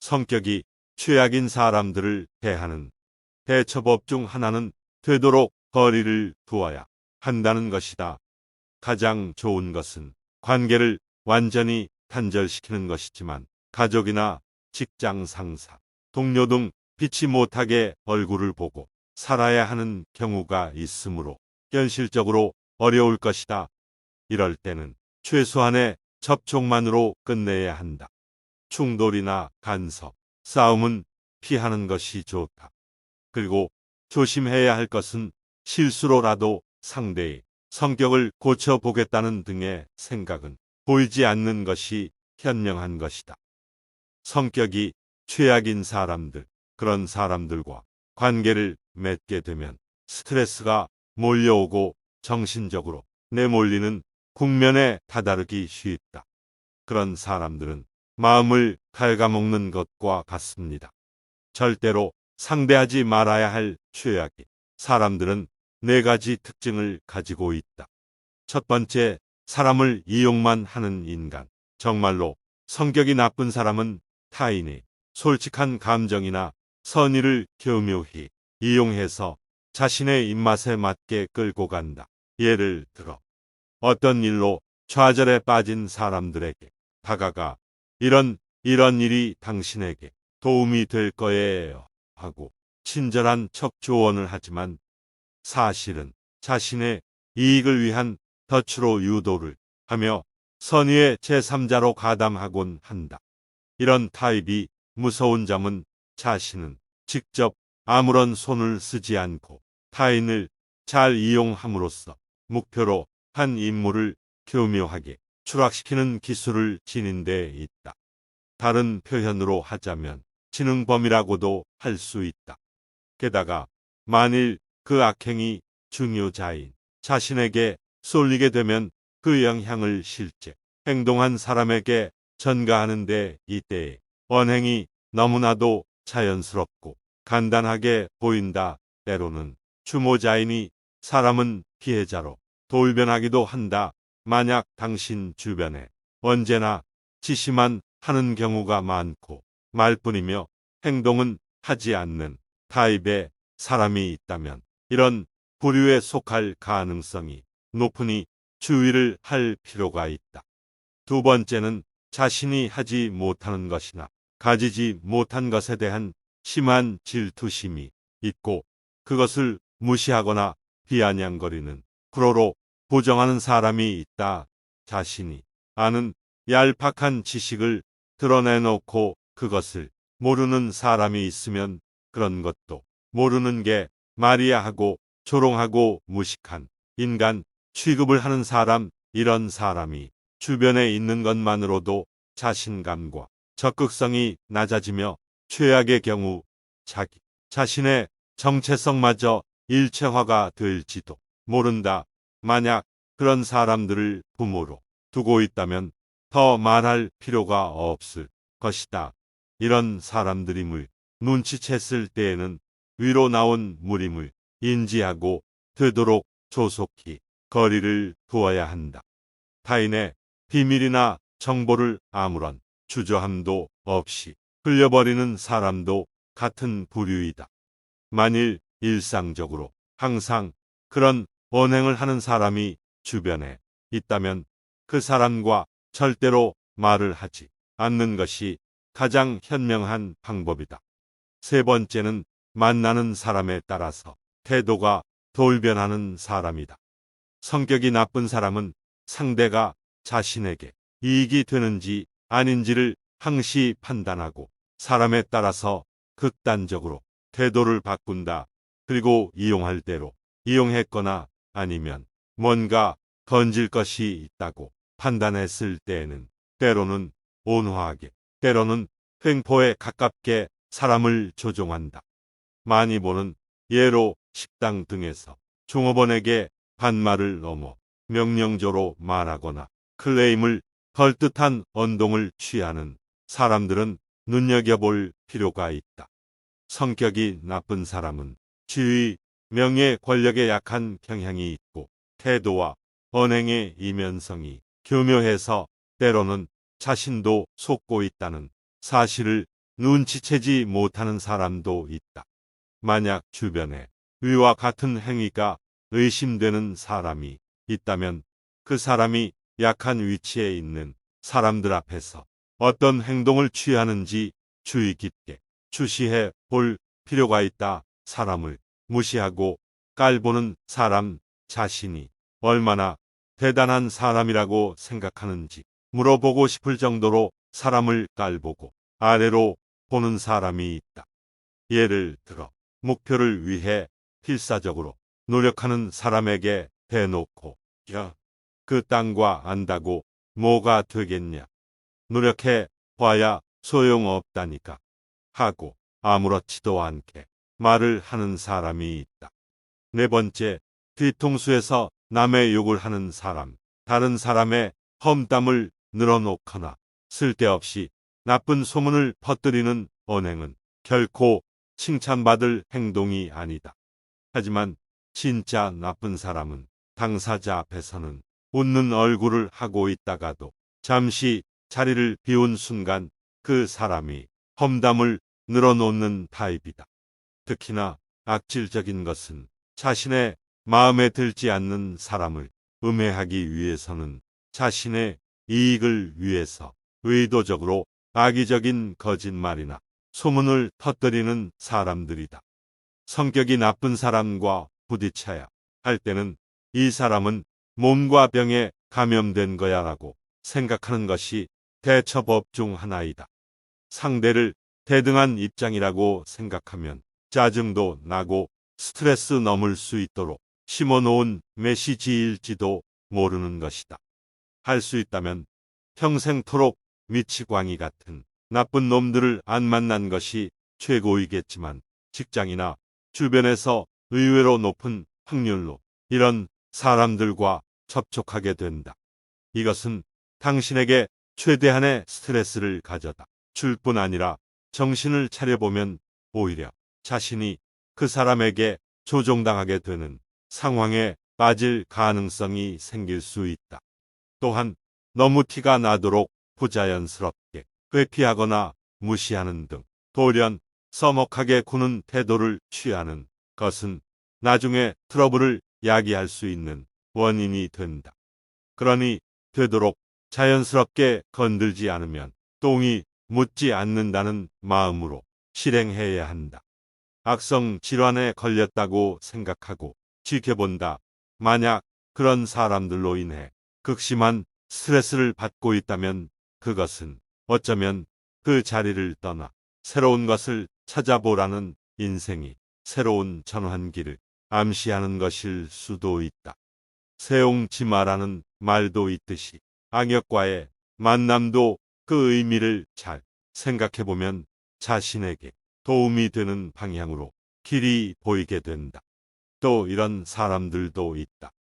성격이 최악인 사람들을 대하는 대처법 중 하나는 되도록 거리를 두어야 한다는 것이다. 가장 좋은 것은 관계를 완전히 단절시키는 것이지만 가족이나 직장 상사, 동료 등 피치 못하게 얼굴을 보고 살아야 하는 경우가 있으므로 현실적으로 어려울 것이다. 이럴 때는 최소한의 접촉만으로 끝내야 한다. 충돌이나 간섭, 싸움은 피하는 것이 좋다. 그리고 조심해야 할 것은 실수로라도 상대의 성격을 고쳐보겠다는 등의 생각은 보이지 않는 것이 현명한 것이다. 성격이 최악인 사람들, 그런 사람들과 관계를 맺게 되면 스트레스가 몰려오고 정신적으로 내몰리는 국면에 다다르기 쉽다. 그런 사람들은 마음을 갉아먹는 것과 같습니다. 절대로 상대하지 말아야 할 최악의 사람들은 네 가지 특징을 가지고 있다. 첫 번째, 사람을 이용만 하는 인간. 정말로 성격이 나쁜 사람은 타인의 솔직한 감정이나 선의를 교묘히 이용해서 자신의 입맛에 맞게 끌고 간다. 예를 들어 어떤 일로 좌절에 빠진 사람들에게 다가가 이런 일이 당신에게 도움이 될 거예요 하고 친절한 척 조언을 하지만 사실은 자신의 이익을 위한 덫으로 유도를 하며 선의의 제3자로 가담하곤 한다. 이런 타입이 무서운 점은 자신은 직접 아무런 손을 쓰지 않고 타인을 잘 이용함으로써 목표로 한 임무를 교묘하게 추락시키는 기술을 지닌 데 있다. 다른 표현으로 하자면 지능범이라고도 할 수 있다. 게다가 만일 그 악행이 중요자인 자신에게 쏠리게 되면 그 영향을 실제 행동한 사람에게 전가하는데 이때의 언행이 너무나도 자연스럽고 간단하게 보인다. 때로는 주모자이니 사람은 피해자로 돌변하기도 한다. 만약 당신 주변에 언제나 지시만 하는 경우가 많고 말뿐이며 행동은 하지 않는 타입의 사람이 있다면 이런 부류에 속할 가능성이 높으니 주의를 할 필요가 있다. 두 번째는 자신이 하지 못하는 것이나 가지지 못한 것에 대한 심한 질투심이 있고 그것을 무시하거나 비아냥거리는 불호로 부정하는 사람이 있다. 자신이 아는 얄팍한 지식을 드러내놓고 그것을 모르는 사람이 있으면 그런 것도 모르는 게 말이야 하고 조롱하고 무식한 인간 취급을 하는 사람, 이런 사람이 주변에 있는 것만으로도 자신감과 적극성이 낮아지며 최악의 경우 자기 자신의 정체성마저 일체화가 될지도 모른다. 만약 그런 사람들을 부모로 두고 있다면 더 말할 필요가 없을 것이다. 이런 사람들임을 눈치챘을 때에는 위로 나온 무림을 인지하고 되도록 조속히 거리를 두어야 한다. 타인의 비밀이나 정보를 아무런 주저함도 없이 흘려버리는 사람도 같은 부류이다. 만일 일상적으로 항상 그런 언행을 하는 사람이 주변에 있다면 그 사람과 절대로 말을 하지 않는 것이 가장 현명한 방법이다. 세 번째는 만나는 사람에 따라서 태도가 돌변하는 사람이다. 성격이 나쁜 사람은 상대가 자신에게 이익이 되는지 아닌지를 항시 판단하고 사람에 따라서 극단적으로 태도를 바꾼다. 그리고 이용할 대로 이용했거나 아니면 뭔가 건질 것이 있다고 판단했을 때에는 때로는 온화하게, 때로는 횡포에 가깝게 사람을 조종한다. 많이 보는 예로 식당 등에서 종업원에게 반말을 넘어 명령조로 말하거나 클레임을 걸 듯한 언동을 취하는 사람들은 눈여겨볼 필요가 있다. 성격이 나쁜 사람은 지위, 명예, 권력에 약한 경향이 있고 태도와 언행의 이면성이 교묘해서 때로는 자신도 속고 있다는 사실을 눈치채지 못하는 사람도 있다. 만약 주변에 위와 같은 행위가 의심되는 사람이 있다면 그 사람이 약한 위치에 있는 사람들 앞에서 어떤 행동을 취하는지 주의 깊게 주시해 볼 필요가 있다. 사람을 무시하고 깔보는 사람 자신이 얼마나 대단한 사람이라고 생각하는지 물어보고 싶을 정도로 사람을 깔보고 아래로 보는 사람이 있다. 예를 들어 목표를 위해 필사적으로 노력하는 사람에게 대놓고 야, 그 땅과 안다고 뭐가 되겠냐. 노력해 봐야 소용없다니까 하고 아무렇지도 않게 말을 하는 사람이 있다. 네 번째, 뒤통수에서 남의 욕을 하는 사람. 다른 사람의 험담을 늘어놓거나 쓸데없이 나쁜 소문을 퍼뜨리는 언행은 결코 칭찬받을 행동이 아니다. 하지만 진짜 나쁜 사람은 당사자 앞에서는 웃는 얼굴을 하고 있다가도 잠시 자리를 비운 순간 그 사람이 험담을 늘어놓는 타입이다. 특히나 악질적인 것은 자신의 마음에 들지 않는 사람을 음해하기 위해서는 자신의 이익을 위해서 의도적으로 악의적인 거짓말이나 소문을 터뜨리는 사람들이다. 성격이 나쁜 사람과 부딪혀야 할 때는 이 사람은 몸과 병에 감염된 거야라고 생각하는 것이 대처법 중 하나이다. 상대를 대등한 입장이라고 생각하면 짜증도 나고 스트레스 넘을 수 있도록 심어놓은 메시지일지도 모르는 것이다. 할 수 있다면 평생토록 미치광이 같은 나쁜 놈들을 안 만난 것이 최고이겠지만 직장이나 주변에서 의외로 높은 확률로 이런 사람들과 접촉하게 된다. 이것은 당신에게 최대한의 스트레스를 가져다 줄 뿐 아니라 정신을 차려보면 오히려 자신이 그 사람에게 조종당하게 되는 상황에 빠질 가능성이 생길 수 있다. 또한 너무 티가 나도록 부자연스럽게 회피하거나 무시하는 등 돌연 서먹하게 구는 태도를 취하는 것은 나중에 트러블을 야기할 수 있는 원인이 된다. 그러니 되도록 자연스럽게 건들지 않으면 똥이 묻지 않는다는 마음으로 실행해야 한다. 악성 질환에 걸렸다고 생각하고 지켜본다. 만약 그런 사람들로 인해 극심한 스트레스를 받고 있다면 그것은 어쩌면 그 자리를 떠나 새로운 것을 찾아보라는 인생이 새로운 전환기를 암시하는 것일 수도 있다. 세옹지마라는 말도 있듯이 악역과의 만남도 그 의미를 잘 생각해보면 자신에게 도움이 되는 방향으로 길이 보이게 된다. 또 이런 사람들도 있다.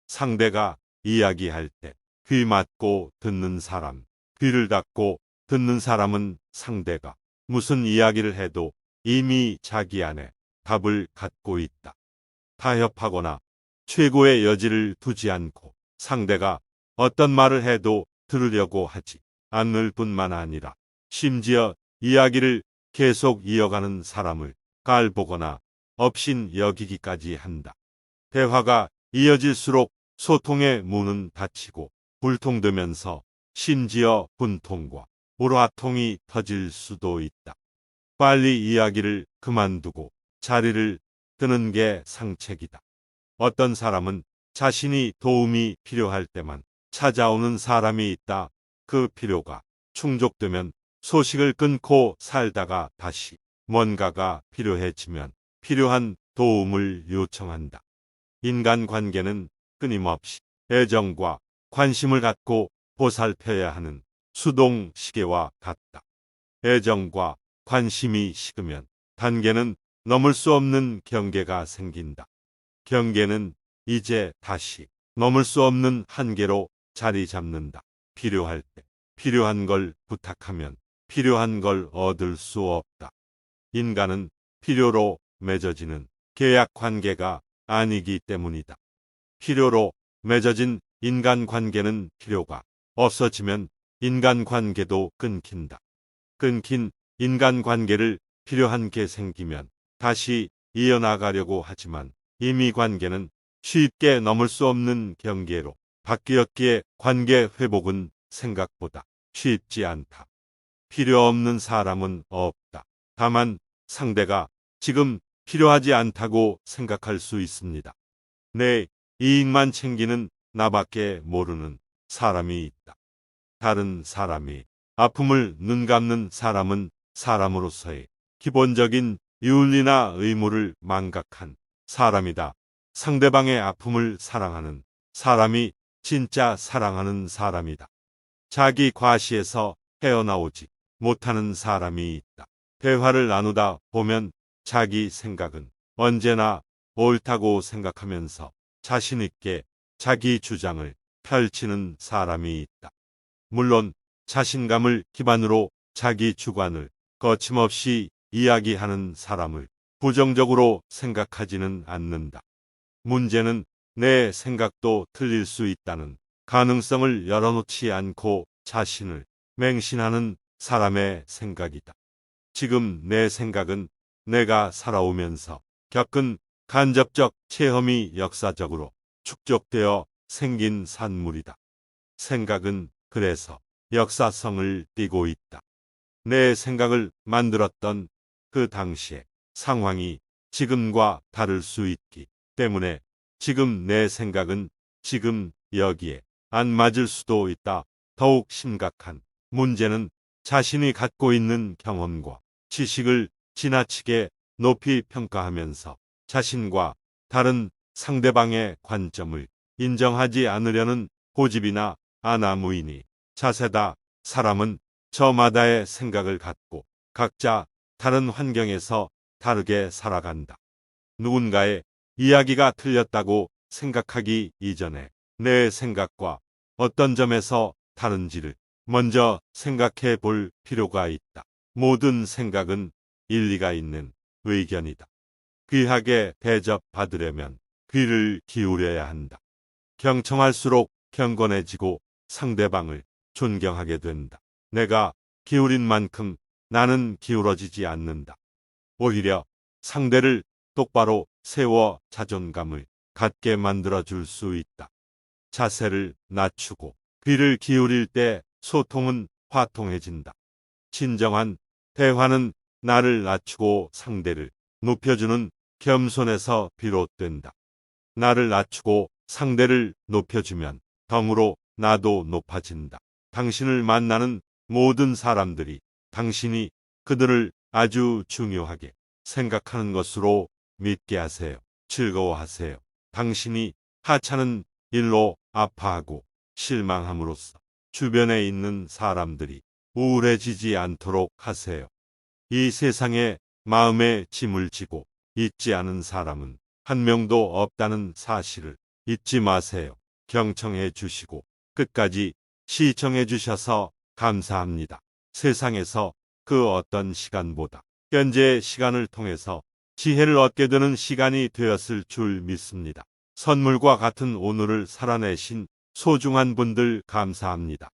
상대가 이야기할 때 귀 막고 듣는 사람, 귀를 닫고 듣는 사람은 상대가 무슨 이야기를 해도 이미 자기 안에 답을 갖고 있다. 타협하거나 최고의 여지를 두지 않고 상대가 어떤 말을 해도 들으려고 하지 않을 뿐만 아니라 심지어 이야기를 계속 이어가는 사람을 깔보거나 업신 여기기까지 한다. 대화가 이어질수록 소통의 문은 닫히고 불통되면서 심지어 분통과 불화통이 터질 수도 있다. 빨리 이야기를 그만두고 자리를 뜨는 게 상책이다. 어떤 사람은 자신이 도움이 필요할 때만 찾아오는 사람이 있다. 그 필요가 충족되면 소식을 끊고 살다가 다시 뭔가가 필요해지면 필요한 도움을 요청한다. 인간관계는 끊임없이 애정과 관심을 갖고 보살펴야 하는 수동 시계와 같다. 애정과 관심이 식으면 단계는 넘을 수 없는 경계가 생긴다. 경계는 이제 다시 넘을 수 없는 한계로 자리 잡는다. 필요할 때 필요한 걸 부탁하면 필요한 걸 얻을 수 없다. 인간은 필요로 맺어지는 계약 관계가 아니기 때문이다. 필요로 맺어진 인간관계는 필요가 없어지면 인간관계도 끊긴다. 끊긴 인간관계를 필요한 게 생기면 다시 이어나가려고 하지만 이미 관계는 쉽게 넘을 수 없는 경계로 바뀌었기에 관계 회복은 생각보다 쉽지 않다. 필요 없는 사람은 없다. 다만 상대가 지금 필요하지 않다고 생각할 수 있습니다. 내 이익만 챙기는 나밖에 모르는 사람이 있다. 다른 사람이 아픔을 눈감는 사람은 사람으로서의 기본적인 윤리나 의무를 망각한 사람이다. 상대방의 아픔을 사랑하는 사람이 진짜 사랑하는 사람이다. 자기 과시에서 헤어나오지 못하는 사람이 있다. 대화를 나누다 보면 자기 생각은 언제나 옳다고 생각하면서 자신 있게 자기 주장을 펼치는 사람이 있다. 물론 자신감을 기반으로 자기 주관을 거침없이 이야기하는 사람을 부정적으로 생각하지는 않는다. 문제는 내 생각도 틀릴 수 있다는 가능성을 열어놓지 않고 자신을 맹신하는 사람의 생각이다. 지금 내 생각은 내가 살아오면서 겪은 간접적 체험이 역사적으로 축적되어 생긴 산물이다. 생각은 그래서 역사성을 띠고 있다. 내 생각을 만들었던 그 당시의 상황이 지금과 다를 수 있기 때문에 지금 내 생각은 지금 여기에 안 맞을 수도 있다. 더욱 심각한 문제는 자신이 갖고 있는 경험과 지식을 지나치게 높이 평가하면서 자신과 다른 상대방의 관점을 인정하지 않으려는 고집이나 아나무인이 자세다. 사람은 저마다의 생각을 갖고 각자 다른 환경에서 다르게 살아간다. 누군가의 이야기가 틀렸다고 생각하기 이전에 내 생각과 어떤 점에서 다른지를 먼저 생각해 볼 필요가 있다. 모든 생각은 일리가 있는 의견이다. 귀하게 대접받으려면 귀를 기울여야 한다. 경청할수록 경건해지고 상대방을 존경하게 된다. 내가 기울인 만큼 나는 기울어지지 않는다. 오히려 상대를 똑바로 세워 자존감을 갖게 만들어줄 수 있다. 자세를 낮추고 귀를 기울일 때 소통은 화통해진다. 진정한 대화는 나를 낮추고 상대를 높여주는 겸손에서 비롯된다. 나를 낮추고 상대를 높여주면 덤으로 나도 높아진다. 당신을 만나는 모든 사람들이 당신이 그들을 아주 중요하게 생각하는 것으로 믿게 하세요. 즐거워하세요. 당신이 하찮은 일로 아파하고 실망함으로써 주변에 있는 사람들이 우울해지지 않도록 하세요. 이 세상에 마음에 짐을 지고 있지 않은 사람은 한 명도 없다는 사실을 잊지 마세요. 경청해 주시고 끝까지 시청해 주셔서 감사합니다. 세상에서 그 어떤 시간보다 현재의 시간을 통해서 지혜를 얻게 되는 시간이 되었을 줄 믿습니다. 선물과 같은 오늘을 살아내신 소중한 분들 감사합니다.